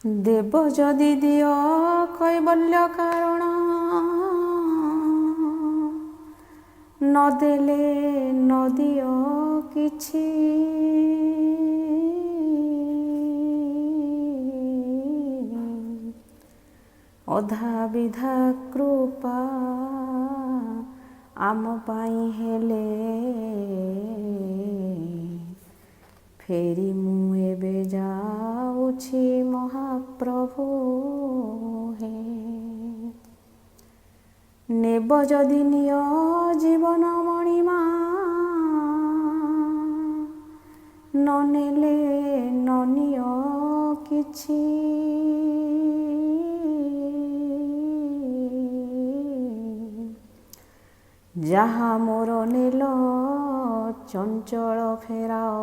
ଦେବ ଯଦି ଦିଅ କୈବଲ୍ୟ କାରଣ, ନଦେଲେ ନ ଦିଅ କିଛି। ଅଧା ବିଧା କୃପା ଆମ ପାଇଁ ହେଲେ, ଫେରି ମୁଁ ଏବେ ଯାଉଛି ମହାପ୍ରଭୁ ହେ। ନେବ ଯଦି ନିଅ ଜୀବନ ମଣିମା, ନ ନେଲେ ନ ନିଅ କିଛି। ଯାହା ମୋର ନେଲ ଚଞ୍ଚଳ ଫେରାଅ,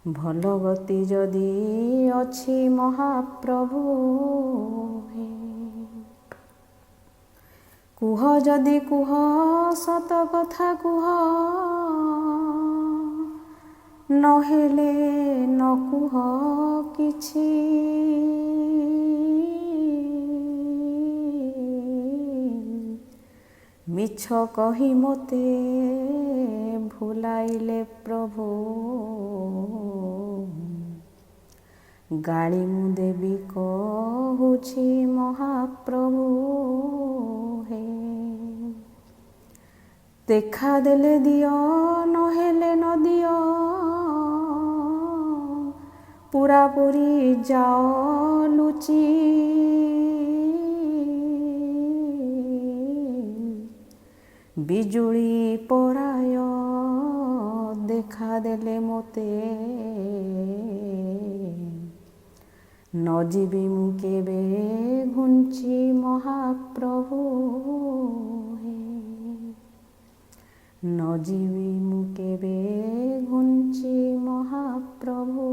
ଭଲ ଗତି ଯଦି ଅଛି ମହାପ୍ରଭୁ ହେ। କୁହ ଯଦି କୁହ ସତ କଥା କୁହ, ନହେଲେ ନ କୁହ କିଛି। ମିଛ କହି ମୋତେ ଭୁଲାଇଲେ ପ୍ରଭୁ, ଗାଳି ମୁଁ ଦେବି କହୁଛି ମହାପ୍ରଭୁ ହେ। ଦେଖା ଦେଲେ ଦିଅ ନହେଲେ ନ ଦିଅ, ପୁରାପୁରି ଯାଅ ଲୁଚି। ବିଜୁଳି ପରାୟ ଦେଖା ଦେଲେ ମୋତେ, ନ ଯିବି ମୁଁ କେବେ ଘୁଞ୍ଚି ମହାପ୍ରଭୁ ହେ। ନ ଯିବି ମୁଁ କେବେ ଘୁଞ୍ଚି ମହାପ୍ରଭୁ